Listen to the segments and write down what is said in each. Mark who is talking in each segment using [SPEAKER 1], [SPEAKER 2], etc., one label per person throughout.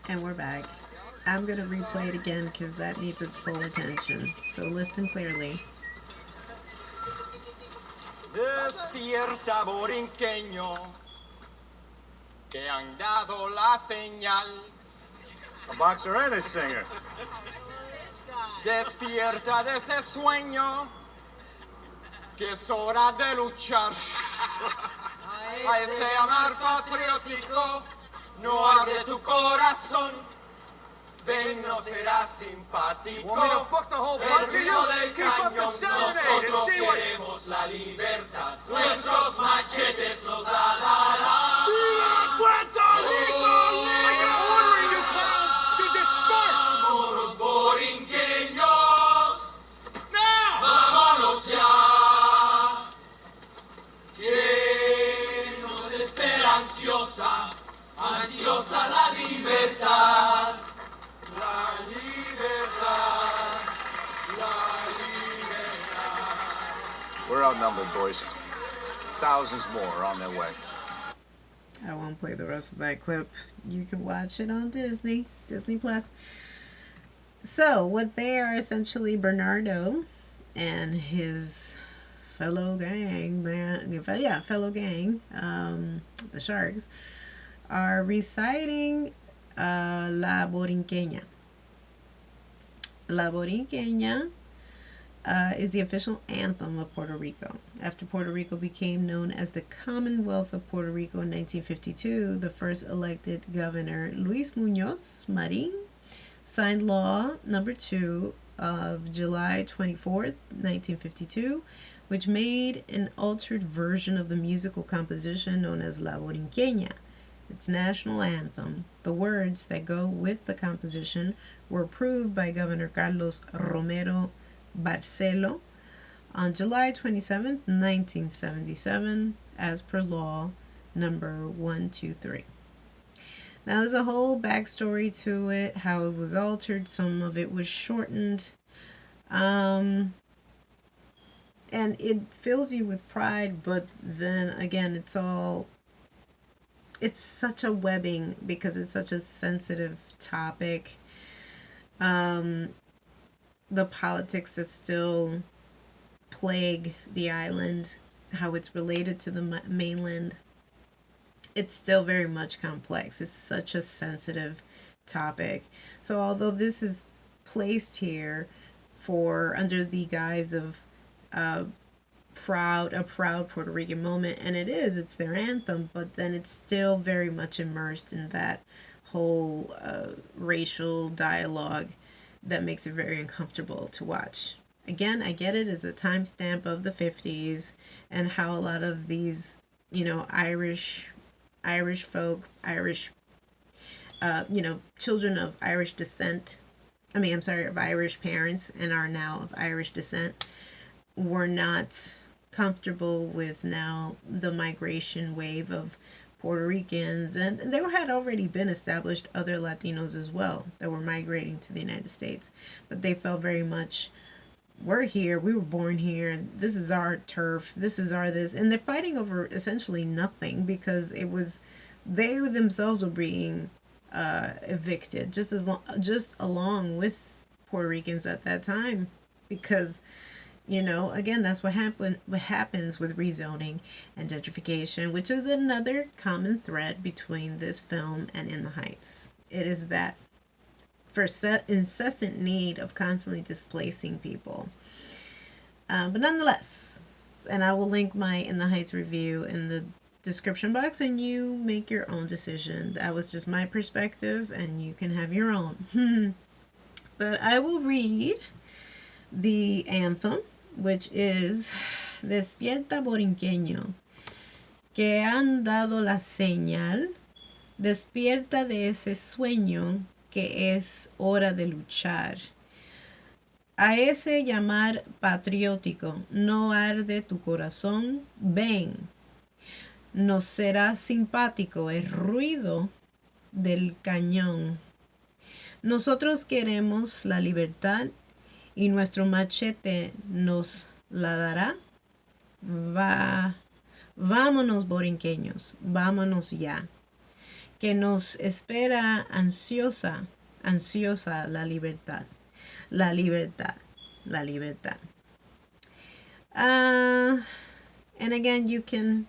[SPEAKER 1] And we're back. I'm going to replay it again because that needs its full attention. So listen clearly.
[SPEAKER 2] Despierta, borinqueño, que han dado la señal.
[SPEAKER 3] A boxer and a singer.
[SPEAKER 2] Despierta de ese sueño, que es hora de luchar. A ese amar patriótico, no abre tu corazón. Ven, no será simpático.
[SPEAKER 3] Want me to book the whole bunch of you? Keep up the serenade and see what...
[SPEAKER 2] Queremos la libertad. Nuestros machetes nos darán.
[SPEAKER 3] Puerto Rico! I am ordering you clowns to disperse!
[SPEAKER 2] Vámonos, borinqueños.
[SPEAKER 3] Now!
[SPEAKER 2] Vámonos ya. ¿Quién nos espera ansiosa? Ansiosa la libertad. La libertad. La libertad.
[SPEAKER 3] We're outnumbered, boys. Thousands more are on their way.
[SPEAKER 1] I won't play the rest of that clip. You can watch it on Disney Plus. So, what they are essentially, Bernardo and his fellow gang, the Sharks, are reciting La Borinqueña. La Borinqueña is the official anthem of Puerto Rico. After Puerto Rico became known as the Commonwealth of Puerto Rico in 1952, the first elected governor, Luis Muñoz Marin, signed Law Number 2 of July 24th, 1952, which made an altered version of the musical composition known as La Borinqueña, its national anthem. The words that go with the composition were approved by Governor Carlos Romero Barceló on July 27, 1977, as per law number 123. Now, there's a whole backstory to it, how it was altered. Some of it was shortened. And it fills you with pride, but then again, it's such a webbing because it's such a sensitive topic. The politics that still plague the island, how it's related to the mainland, it's still very much complex. It's such a sensitive topic. So although this is placed here for under the guise of a proud Puerto Rican moment, and it's their anthem, but then it's still very much immersed in that whole racial dialogue that makes it very uncomfortable to watch. Again, I get it as a timestamp of the 50s and how a lot of these, Irish folk, children of Irish descent, of Irish parents and are now of Irish descent, were not comfortable with now the migration wave of Puerto Ricans, and there had already been established other Latinos as well that were migrating to the United States, but they felt very much, we're here, we were born here, this is our turf, this is our this, and they're fighting over essentially nothing because it was they themselves were being evicted just along with Puerto Ricans at that time, because again, that's what happens with rezoning and gentrification, which is another common thread between this film and In the Heights. It is that incessant need of constantly displacing people. But nonetheless, and I will link my In the Heights review in the description box, and you make your own decision. That was just my perspective, and you can have your own. But I will read the anthem, which is Despierta borinqueño, que han dado la señal, despierta de ese sueño que es hora de luchar. A ese llamar patriótico, no arde tu corazón, ven. No será simpático el ruido del cañón. Nosotros queremos la libertad y nuestro machete nos la dará. Vámonos borinqueños, vámonos ya. que nos espera ansiosa, ansiosa la libertad, la libertad, la libertad. And again, you can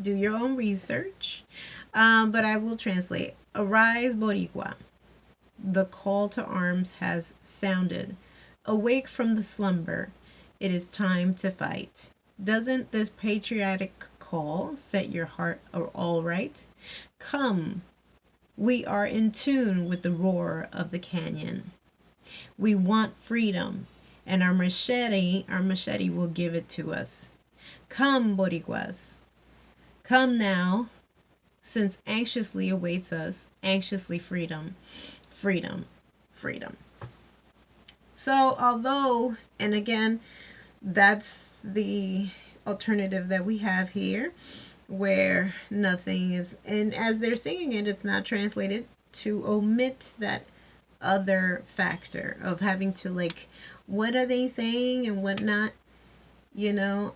[SPEAKER 1] do your own research, but I will translate. Arise, Boricua. The call to arms has sounded. Awake from the slumber. It is time to fight. Doesn't this patriotic call set your heart all right? Come, we are in tune with the roar of the canyon. We want freedom, and our machete will give it to us. Come, Boricuas. Come now, since anxiously awaits us, anxiously freedom, freedom, freedom. So, although, and again, that's the alternative that we have here, where nothing is, and as they're singing it, it's not translated, to omit that other factor of having to, like, what are they saying and whatnot, you know,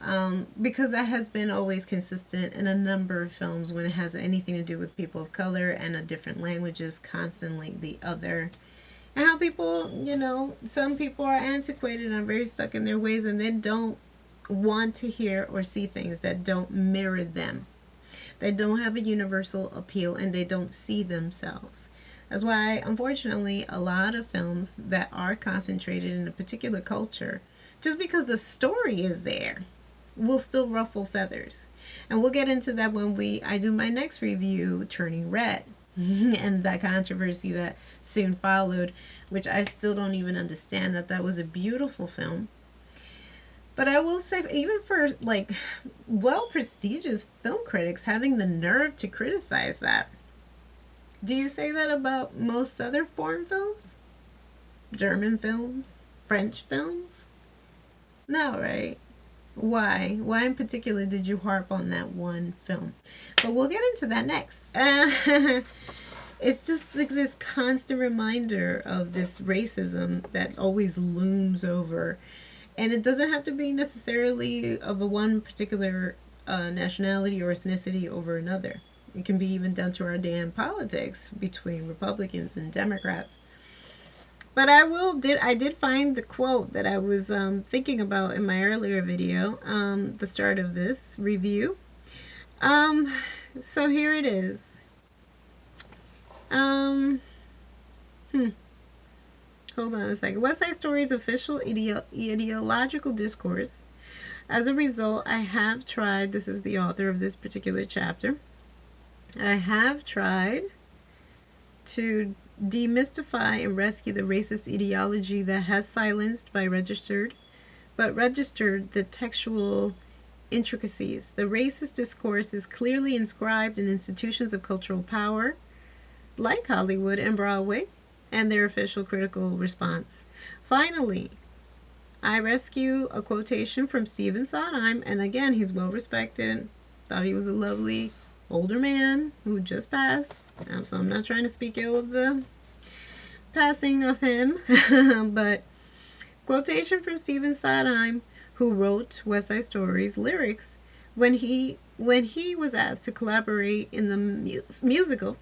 [SPEAKER 1] because that has been always consistent in a number of films when it has anything to do with people of color and a different languages, constantly the other. And how people, you know, some people are antiquated and are very stuck in their ways, and they don't want to hear or see things that don't mirror them. They don't have a universal appeal, and they don't see themselves. That's why, unfortunately, a lot of films that are concentrated in a particular culture, just because the story is there, will still ruffle feathers. And we'll get into that when I do my next review, Turning Red, and that controversy that soon followed, which I still don't even understand that was a beautiful film. But I will say, even for, like, prestigious film critics having the nerve to criticize that. Do you say that about most other foreign films? German films? French films? No, right? Why? Why in particular did you harp on that one film? But we'll get into that next. It's just like this constant reminder of this racism that always looms over. And it doesn't have to be necessarily of a one particular nationality or ethnicity over another. It can be even down to our damn politics between Republicans and Democrats. But I did find the quote that I was thinking about in my earlier video, the start of this review. So here it is. Hold on a second. West Side Story's official ideological discourse. As a result, I have tried, this is the author of this particular chapter, I have tried to demystify and rescue the racist ideology that has silenced registered the textual intricacies. The racist discourse is clearly inscribed in institutions of cultural power, like Hollywood and Broadway, and their official critical response. Finally, I rescue a quotation from Stephen Sondheim, and again, he's well respected. Thought he was a lovely older man who just passed, so I'm not trying to speak ill of the passing of him, but quotation from Stephen Sondheim, who wrote West Side Story's lyrics, when he was asked to collaborate in the musical,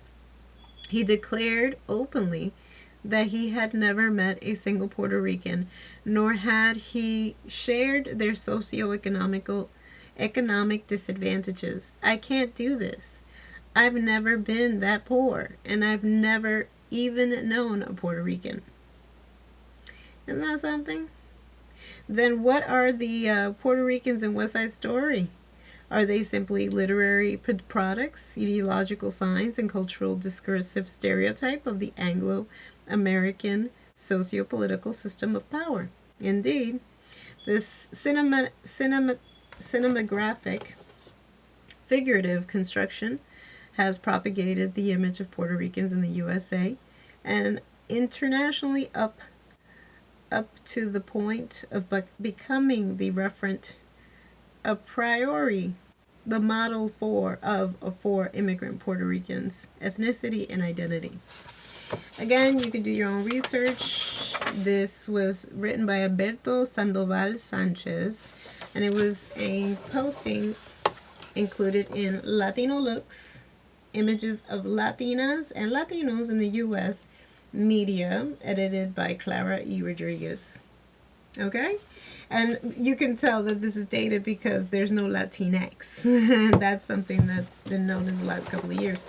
[SPEAKER 1] he declared openly that he had never met a single Puerto Rican, nor had he shared their economic disadvantages. I can't do this. I've never been that poor, and I've never even known a Puerto Rican. Isn't that something? Then what are the Puerto Ricans in West Side Story? Are they simply literary products, ideological signs, and cultural discursive stereotype of the Anglo-American socio-political system of power? Indeed, this cinematographic figurative construction has propagated the image of Puerto Ricans in the USA and internationally up to the point of becoming the referent a priori, the model for immigrant Puerto Ricans, ethnicity and identity. Again, you can do your own research. This was written by Alberto Sandoval Sanchez, and it was a posting included in Latino Looks images of Latinas and Latinos in the U.S. media, edited by Clara E. Rodriguez. Okay? And you can tell that this is dated because there's no Latinx. That's something that's been known in the last couple of years.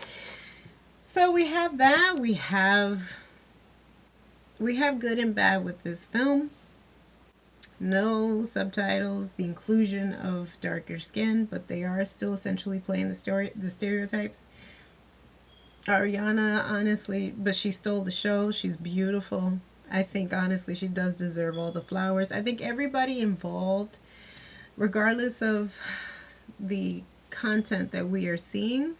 [SPEAKER 1] So we have that. We have good and bad with this film. No subtitles, the inclusion of darker skin, but they are still essentially playing the stereotypes. Ariana, honestly, but she stole the show. She's beautiful. I think, honestly, she does deserve all the flowers. I think everybody involved, regardless of the content that we are seeing,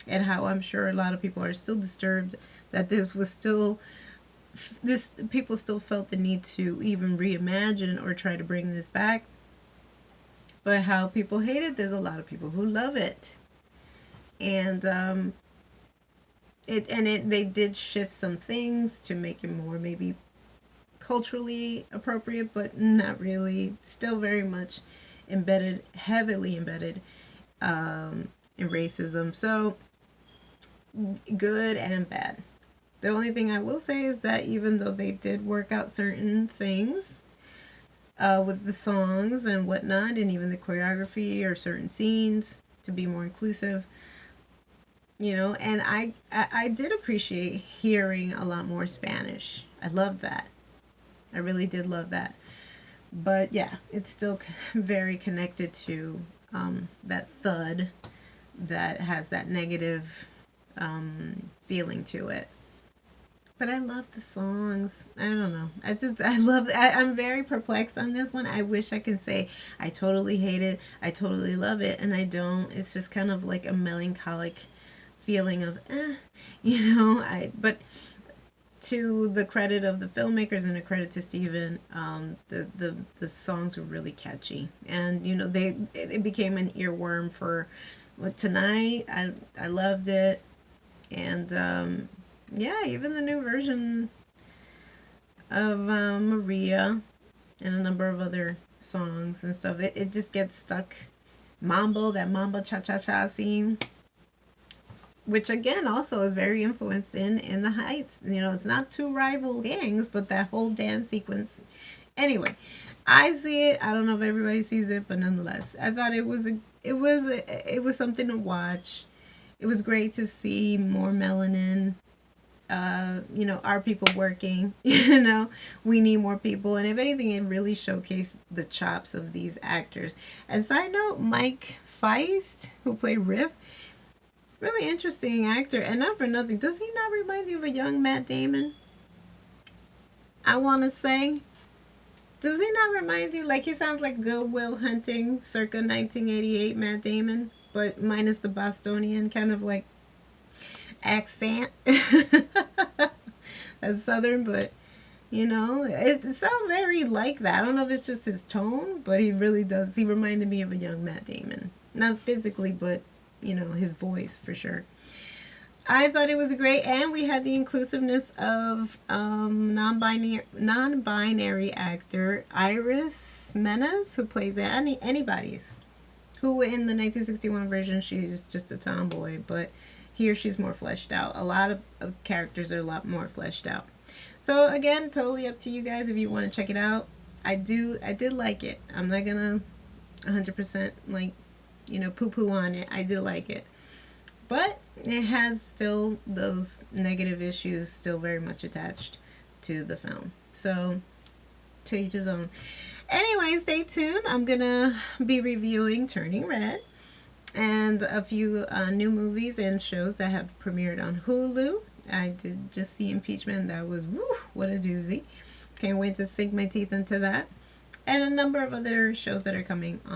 [SPEAKER 1] and how I'm sure a lot of people are still disturbed that people still felt the need to even reimagine or try to bring this back. But how people hate it, there's a lot of people who love it. And they did shift some things to make it more maybe culturally appropriate, but not really. Still very much heavily embedded in racism. So good and bad. The only thing I will say is that even though they did work out certain things with the songs and whatnot, and even the choreography or certain scenes to be more inclusive, and I did appreciate hearing a lot more Spanish. I loved that. I really did love that. But yeah, it's still very connected to that thud that has that negative feeling to it. But I love the songs. I don't know. I'm very perplexed on this one. I wish I could say I totally hate it. I totally love it. And I don't. It's just kind of like a melancholic feeling of, but to the credit of the filmmakers and the credit to Steven, the songs were really catchy. And, it became an earworm for tonight. I loved it. And, yeah, even the new version of Maria and a number of other songs and stuff, it just gets stuck. That Mambo Cha-Cha-Cha scene, which again also is very influenced in the Heights. It's not two rival gangs, but that whole dance sequence. Anyway, I see it. I don't know if everybody sees it, but nonetheless, I thought it was something to watch. It was great to see more melanin. Our people working. We need more people, and if anything, it really showcased the chops of these actors. And side note, Mike Feist, who played Riff, really interesting actor, and not for nothing, does he not remind you of a young Matt Damon? I want to say, does he not remind you, like, he sounds like Good Will Hunting circa 1988 Matt Damon, but minus the Bostonian kind of like accent. That's southern, but it sounds very like that. I don't know if it's just his tone, but he really does. He reminded me of a young Matt Damon, not physically, but his voice for sure. I thought it was great, and we had the inclusiveness of non-binary actor Iris Menas, who plays Anybody's, who in the 1961 version she's just a tomboy, but here she's more fleshed out. A lot of characters are a lot more fleshed out. So again, totally up to you guys if you want to check it out. I did like it. I'm not gonna 100% poo-poo on it. I did like it. But it has still those negative issues still very much attached to the film. So to each his own. Anyway, stay tuned. I'm gonna be reviewing Turning Red and a few new movies and shows that have premiered on Hulu. I did just see Impeachment. That was, what a doozy. Can't wait to sink my teeth into that. And a number of other shows that are coming on